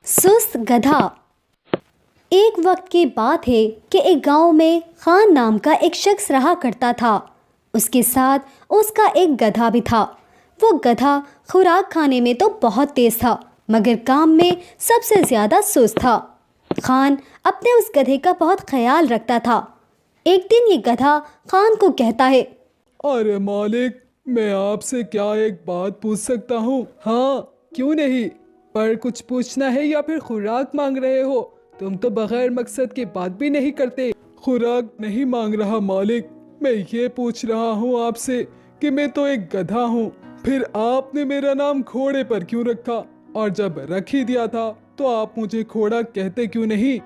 सुस्त गधा। एक वक्त की बात है कि एक गांव में खान नाम का एक शख्स रहा करता था। उसके साथ उसका एक गधा भी था। वो गधा खुराक खाने में तो बहुत तेज था, मगर काम में सबसे ज़्यादा सुस्त था। खान अपने उस गधे का बहुत ख्याल रखता था। एक दिन ये गधा खान को कहता है, अरे मालिक, मैं आपसे क्या एक बात पूछ सकता हूँ? हाँ, क्यों नहीं। पर कुछ पूछना है या फिर खुराक मांग रहे हो? तुम तो बगैर मकसद की बात भी नहीं करते। खुराक नहीं मांग रहा मालिक, मैं ये पूछ रहा हूँ आपसे कि मैं तो एक गधा हूँ, फिर आपने मेरा नाम घोड़े पर क्यों रखा? और जब रख ही दिया था तो आप मुझे घोड़ा कहते क्यों नहीं?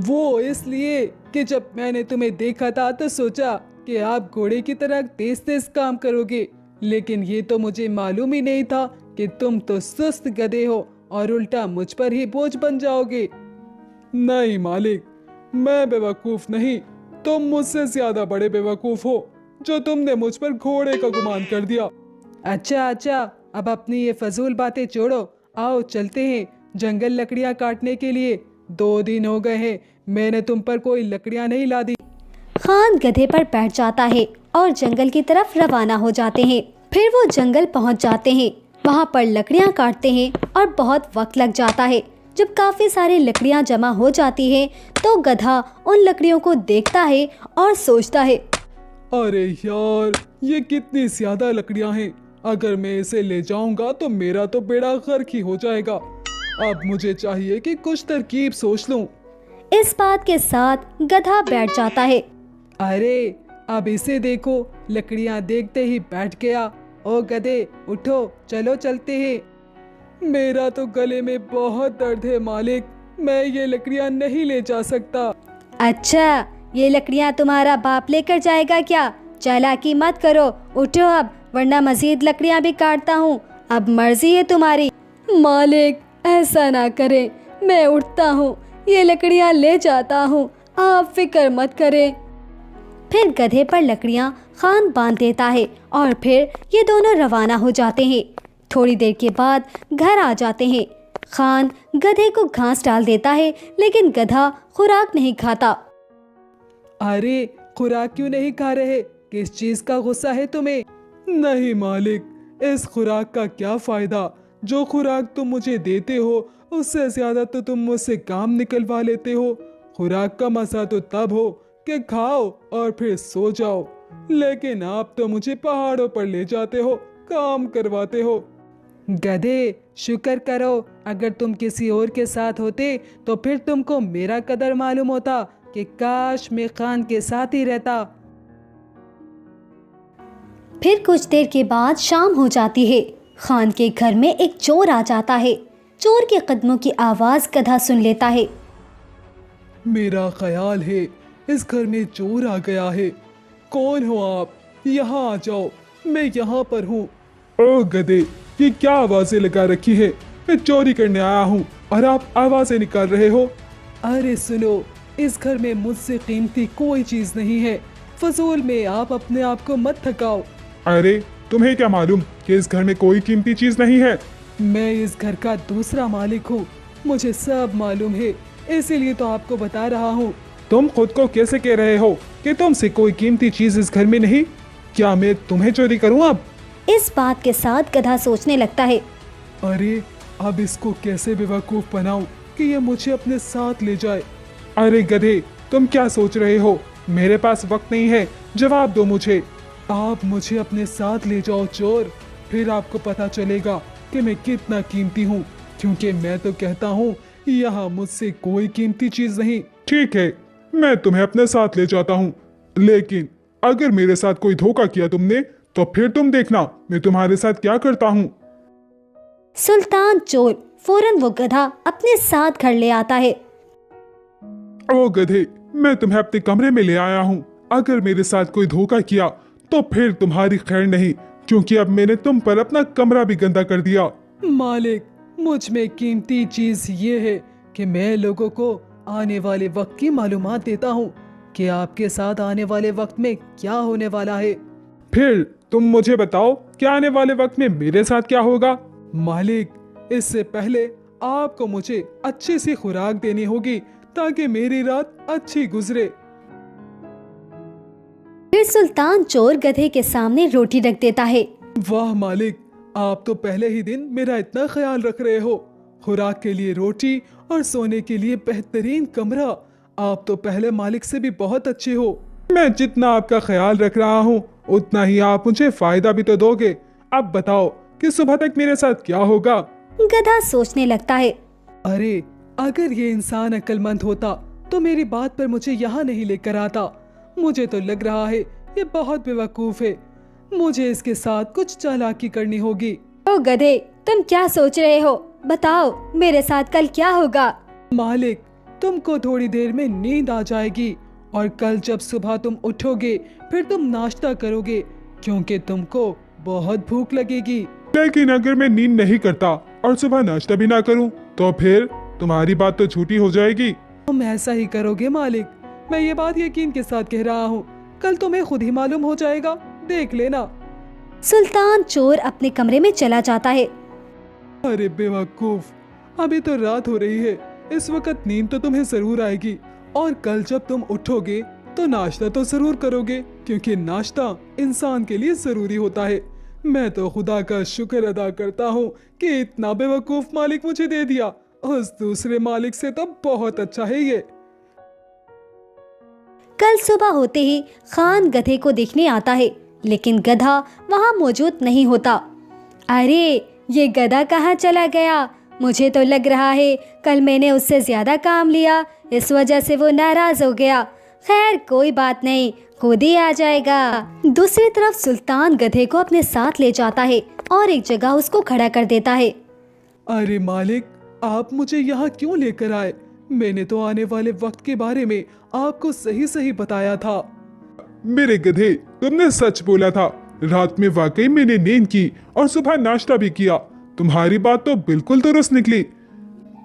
वो इसलिए कि जब मैंने तुम्हें देखा था तो सोचा कि आप घोड़े की तरह तेज तेज काम करोगे, लेकिन ये तो मुझे मालूम ही नहीं था कि तुम तो सुस्त गधे हो और उल्टा मुझ पर ही बोझ बन जाओगे। नहीं मालिक, मैं बेवकूफ नहीं, तुम मुझसे ज्यादा बड़े बेवकूफ हो जो तुमने मुझ पर घोड़े का गुमान कर दिया। अच्छा अच्छा, अब अपनी ये फजूल बातें छोड़ो, आओ चलते हैं जंगल लकड़ियाँ काटने के लिए। 2 दिन हो गए हैं, मैंने तुम पर कोई लकड़ियाँ नहीं ला दी। खान गधे पर बैठ जाता है और जंगल की तरफ रवाना हो जाते हैं। फिर वो जंगल पहुंच जाते हैं। वहां पर लकड़ियां काटते हैं और बहुत वक्त लग जाता है। जब काफी सारी लकड़ियां जमा हो जाती हैं, तो गधा उन लकड़ियों को देखता है और सोचता है, अरे यार, ये कितनी ज्यादा लकड़ियां हैं। अगर मैं इसे ले जाऊंगा तो मेरा तो बेड़ा गर्क ही हो जाएगा। अब मुझे चाहिए कि कुछ तरकीब सोच लूं। इस बात के साथ गधा बैठ जाता है। अरे, अब इसे देखो, लकड़ियां देखते ही बैठ गया। ओ गधे, उठो, चलो चलते हैं। मेरा तो गले में बहुत दर्द है मालिक, मैं ये लकड़ियां नहीं ले जा सकता। अच्छा, ये लकड़ियां तुम्हारा बाप लेकर जाएगा क्या? चालाकी मत करो, उठो अब, वरना मजीद लकड़ियां भी काटता हूँ। अब मर्जी है तुम्हारी। मालिक, ऐसा ना करें, मैं उठता हूँ, ये लकड़ियां ले जाता हूँ, आप फिक्र मत करें। फिर गधे पर लकड़ियां खान बांध देता है और फिर ये दोनों रवाना हो जाते हैं। थोड़ी देर के बाद घर आ जाते हैं। खान गधे को घास डाल देता है, लेकिन गधा खुराक नहीं खाता। अरे, खुराक क्यों नहीं खा रहे? किस चीज का गुस्सा है तुम्हें? नहीं मालिक, इस खुराक का क्या फायदा? जो खुराक तुम मुझे देते हो उससे ज्यादा तो तुम मुझसे काम निकलवा लेते हो। खुराक का मजा तो तब हो कि खाओ और फिर सो जाओ, लेकिन आप तो मुझे पहाड़ों पर ले जाते हो, काम करवाते हो। गधे, शुक्र करो, अगर तुम किसी और के साथ होते तो फिर तुमको मेरा कदर मालूम होता कि काश मैं खान के साथ ही रहता। फिर कुछ देर के बाद शाम हो जाती है। खान के घर में एक चोर आ जाता है। चोर के कदमों की आवाज गधा सुन लेता है। मेरा ख्याल है इस घर में चोर आ गया है। कौन हो आप? यहाँ आ जाओ, मैं यहाँ पर हूँ। ओ गधे, ये क्या आवाजें लगा रखी है? मैं चोरी करने आया हूँ और आप आवाजें निकाल रहे हो। अरे सुनो, इस घर में मुझसे कीमती कोई चीज नहीं है, फजूल में आप अपने आप को मत थकाओ। अरे, तुम्हें क्या मालूम कि इस घर में कोई कीमती चीज नहीं है? मैं इस घर का दूसरा मालिक हूँ, मुझे सब मालूम है, इसीलिए तो आपको बता रहा हूँ। तुम खुद को कैसे कह रहे हो कि तुमसे कोई कीमती चीज इस घर में नहीं? क्या मैं तुम्हें चोरी करूँ अब? इस बात के साथ गधा सोचने लगता है। अरे, अब इसको कैसे बेवकूफ बनाऊं कि ये मुझे अपने साथ ले जाए। अरे गधे, तुम क्या सोच रहे हो? मेरे पास वक्त नहीं है, जवाब दो मुझे। आप मुझे अपने साथ ले जाओ चोर, फिर आपको पता चलेगा कि मैं कितना कीमती हूँ, क्योंकि मैं तो कहता हूँ यहाँ मुझसे कोई कीमती चीज नहीं। ठीक है, मैं तुम्हें अपने साथ ले जाता हूँ, लेकिन अगर मेरे साथ कोई धोखा किया तुमने तो फिर तुम देखना मैं तुम्हारे साथ क्या करता हूँ। सुल्तान चोर फौरन वो गधा अपने साथ घर ले आता है। ओ गधे, मैं तुम्हें अपने कमरे में ले आया हूँ। अगर मेरे साथ कोई धोखा किया तो फिर तुम्हारी खैर नहीं, क्योंकि अब मैंने तुम पर अपना कमरा भी गंदा कर दिया। मालिक, मुझ में कीमती चीज ये है कि मैं लोगों को आने वाले वक्त की मालूमात देता हूँ कि आपके साथ आने वाले वक्त में क्या होने वाला है। फिर तुम मुझे बताओ कि आने वाले वक्त में मेरे साथ क्या होगा? मालिक, इससे पहले आपको मुझे अच्छी सी खुराक देनी होगी ताकि मेरी रात अच्छी गुजरे। फिर सुल्तान चोर गधे के सामने रोटी रख देता है। वाह मालिक, आप तो पहले ही दिन मेरा इतना ख्याल रख रहे हो। खुराक के लिए रोटी और सोने के लिए बेहतरीन कमरा। आप तो पहले मालिक से भी बहुत अच्छे हो। मैं जितना आपका ख्याल रख रहा हूँ उतना ही आप मुझे फायदा भी तो दोगे। अब बताओ कि सुबह तक मेरे साथ क्या होगा। गधा सोचने लगता है। अरे अगर ये इंसान अक्लमंद होता तो मेरी बात पर मुझे यहाँ नहीं लेकर आता। मुझे तो लग रहा है ये बहुत बेवकूफ है। मुझे इसके साथ कुछ चालाकी करनी होगी। ओ गधे, तुम क्या सोच रहे हो? बताओ मेरे साथ कल क्या होगा? मालिक, तुमको थोड़ी देर में नींद आ जाएगी और कल जब सुबह तुम उठोगे फिर तुम नाश्ता करोगे क्योंकि तुमको बहुत भूख लगेगी। लेकिन अगर मैं नींद नहीं करता और सुबह नाश्ता भी ना करूं तो फिर तुम्हारी बात तो झूठी हो जाएगी। तुम ऐसा ही करोगे मालिक, मैं ये बात यकीन के साथ कह रहा हूँ। कल तुम्हें खुद ही मालूम हो जाएगा, देख लेना। सुल्तान चोर अपने कमरे में चला जाता है। अरे बेवकूफ, अभी तो रात हो रही है, इस वक्त नींद तो तुम्हें जरूर आएगी और कल जब तुम उठोगे तो नाश्ता तो जरूर करोगे क्योंकि नाश्ता इंसान के लिए जरूरी होता है। मैं तो खुदा का शुक्र अदा करता हूँ कि इतना बेवकूफ मालिक मुझे दे दिया। उस दूसरे मालिक से तो बहुत अच्छा है ये। कल सुबह होते ही खान गधे को देखने आता है, लेकिन गधा वहाँ मौजूद नहीं होता। अरे ये गधा कहाँ चला गया? मुझे तो लग रहा है कल मैंने उससे ज्यादा काम लिया, इस वजह से वो नाराज हो गया। खैर कोई बात नहीं, खुद ही आ जाएगा। दूसरी तरफ सुल्तान गधे को अपने साथ ले जाता है और एक जगह उसको खड़ा कर देता है। अरे मालिक, आप मुझे यहाँ क्यों लेकर आए? मैंने तो आने वाले वक्त के बारे में आपको सही सही बताया था। मेरे गधे, तुमने सच बोला था। रात में वाकई मैंने नींद की और सुबह नाश्ता भी किया। तुम्हारी बात तो बिल्कुल दुरुस्त निकली।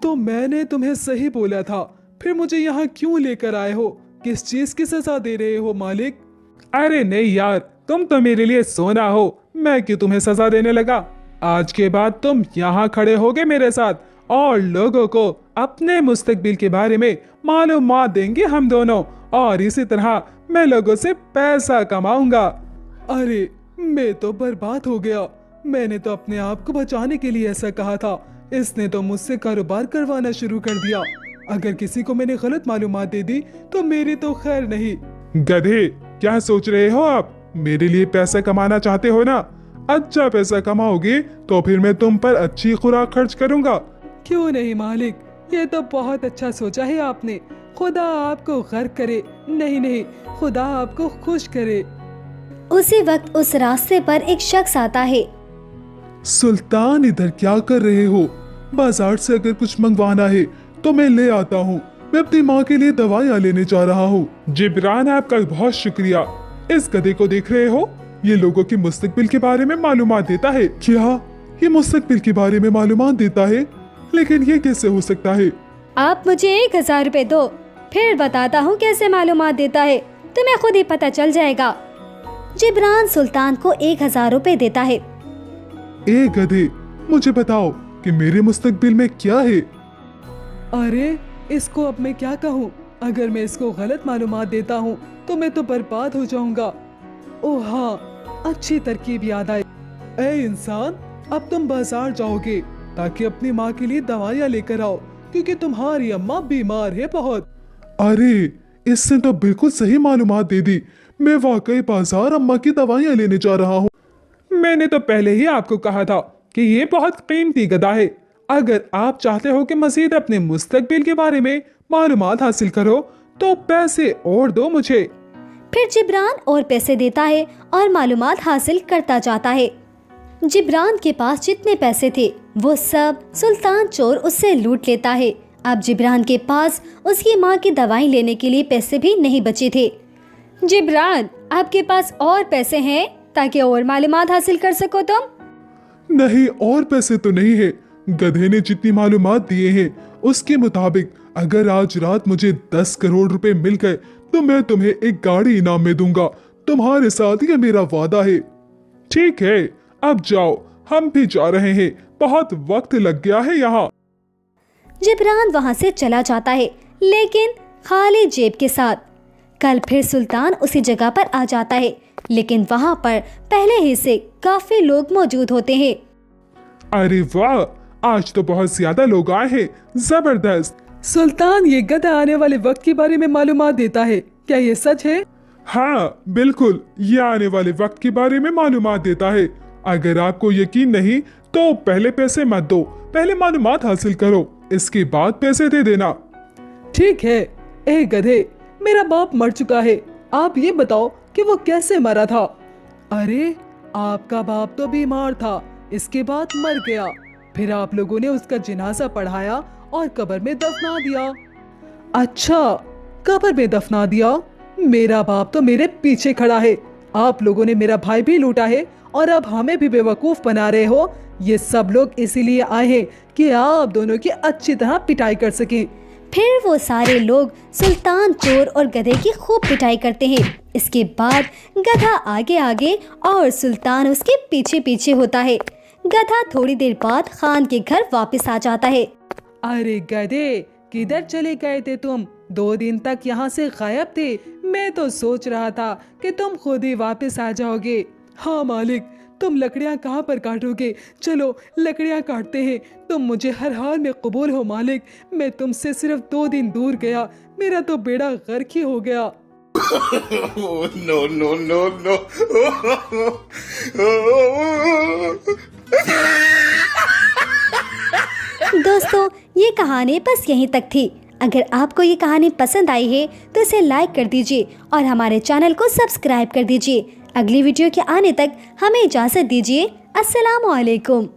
तो मैंने तुम्हें सही बोला था, फिर मुझे यहाँ क्यों लेकर आए हो? किस चीज की सजा दे रहे हो मालिक? अरे नहीं यार, तुम तो मेरे लिए सोना हो, मैं क्यों तुम्हें सजा देने लगा। आज के बाद तुम यहाँ खड़े होगे मेरे साथ और लोगों को अपने मुस्तकबिल के बारे में मालूमात देंगे हम दोनों, और इसी तरह मैं लोगों से पैसा कमाऊंगा। अरे मैं तो बर्बाद हो गया। मैंने तो अपने आप को बचाने के लिए ऐसा कहा था, इसने तो मुझसे कारोबार करवाना शुरू कर दिया। अगर किसी को मैंने गलत मालूमात दे दी तो मेरी तो खैर नहीं। गधे, क्या सोच रहे हो आप? मेरे लिए पैसा कमाना चाहते हो ना? अच्छा पैसा कमाओगे तो फिर मैं तुम पर अच्छी खुराक खर्च करूंगा। क्यों नहीं मालिक, ये तो बहुत अच्छा सोचा है आपने। खुदा आपको गर्क करे। नहीं नहीं, खुदा आपको खुश करे। उसी वक्त उस रास्ते पर एक शख्स आता है। सुल्तान, इधर क्या कर रहे हो? बाजार से अगर कुछ मंगवाना है तो मैं ले आता हूँ। मैं अपनी माँ के लिए दवाइयाँ लेने जा रहा हूँ। जिब्रान, आपका बहुत शुक्रिया। इस गधे को देख रहे हो? ये लोगों के मुस्तकबिल के बारे में मालूमात देता है। क्या ये मुस्तकबिल के बारे में मालूमात देता है? लेकिन ये कैसे हो सकता है? आप मुझे 1000 रुपए दो, फिर बताता हूँ कैसे मालूमात देता है, तुम्हें खुद ही पता चल जाएगा। जिब्रान सुल्तान को 1000 रुपए देता है। ए गधे, मुझे बताओ कि मेरे मुस्तकबिल में क्या है? अरे इसको अब मैं क्या कहूँ? अगर मैं इसको गलत मालूमात देता हूँ तो मैं तो बर्बाद हो जाऊंगा। ओह हाँ, अच्छी तरकीब याद आई। ए इंसान, अब तुम बाजार जाओगे ताकि अपनी माँ के लिए दवाइयाँ लेकर आओ क्योंकि तुम्हारी अम्मा बीमार है बहुत। अरे इसने तो बिल्कुल सही मालूमात दे दी। मैं वाकई बाजार अम्मा की दवाइयाँ लेने जा रहा हूँ। मैंने तो पहले ही आपको कहा था कि ये बहुत कीमती गधा है। अगर आप चाहते हो कि मजीद अपने मुस्तकबिल के बारे में मालूमात हासिल करो तो पैसे और दो मुझे। फिर जिब्रान और पैसे देता है और मालूमात हासिल करता जाता है। जिब्रान के पास जितने पैसे थे वो सब सुल्तान चोर उससे लूट लेता है। अब जिब्रान के पास उसकी माँ की दवाई लेने के लिए पैसे भी नहीं बचे थे। जिब्रान, आपके पास और पैसे हैं ताकि और मालूमात हासिल कर सको तुम? नहीं, और पैसे तो नहीं है। गधे ने जितनी मालूमात दिए हैं उसके मुताबिक अगर आज रात मुझे 10 करोड़ रुपए मिल गए तो मैं तुम्हें एक गाड़ी इनाम में दूंगा। तुम्हारे साथ ये मेरा वादा है। ठीक है, अब जाओ, हम भी जा रहे हैं। बहुत वक्त लग गया है यहाँ। जिब्रान वहाँ से चला जाता है, लेकिन खाली जेब के साथ। कल फिर सुल्तान उसी जगह पर आ जाता है, लेकिन वहाँ पर पहले ही से काफी लोग मौजूद होते हैं। अरे वाह, आज तो बहुत ज्यादा लोग आए हैं, जबरदस्त। सुल्तान, ये गधा आने वाले वक्त के बारे में मालूमात देता है, क्या ये सच है? हाँ बिल्कुल, ये आने वाले वक्त के बारे में मालूमात देता है। अगर आपको यकीन नहीं तो पहले पैसे मत दो, पहले मालूमात हासिल करो, इसके बाद पैसे दे देना। ठीक है। ए गधे, मेरा बाप मर चुका है, आप ये बताओ कि वो कैसे मरा था? अरे, आपका बाप तो बीमार था, इसके बाद मर गया, फिर आप लोगों ने उसका जनाजा पढ़ाया और कब्र में दफना दिया। अच्छा, कब्र में दफना दिया? मेरा बाप तो मेरे पीछे खड़ा है, आप लोगों ने मेरा भाई भी लूटा है और अब हमें भी बेवकूफ बना रहे हो। ये सब लोग इसीलिए आए हैं कि आप दोनों की अच्छी तरह पिटाई कर सकें। फिर वो सारे लोग सुल्तान, चोर और गधे की खूब पिटाई करते हैं। इसके बाद गधा आगे आगे और सुल्तान उसके पीछे पीछे होता है। गधा थोड़ी देर बाद खान के घर वापस आ जाता है। अरे गधे, किधर चले गए थे तुम? 2 दिन तक यहाँ से गायब थे। मैं तो सोच रहा था कि तुम खुद ही वापस आ जाओगे। हाँ मालिक, तुम लकड़ियाँ कहाँ पर काटोगे? चलो लकड़ियाँ काटते हैं, तुम मुझे हर हाल में कबूल हो मालिक। मैं तुमसे सिर्फ 2 दिन दूर गया, मेरा तो बेड़ा गर्क ही हो गया। No, no, no, no. दोस्तों, ये कहानी बस यहीं तक थी। अगर आपको ये कहानी पसंद आई है तो इसे लाइक कर दीजिए और हमारे चैनल को सब्सक्राइब कर दीजिए। अगली वीडियो के आने तक हमें इजाज़त दीजिए। अस्सलाम वालेकुम।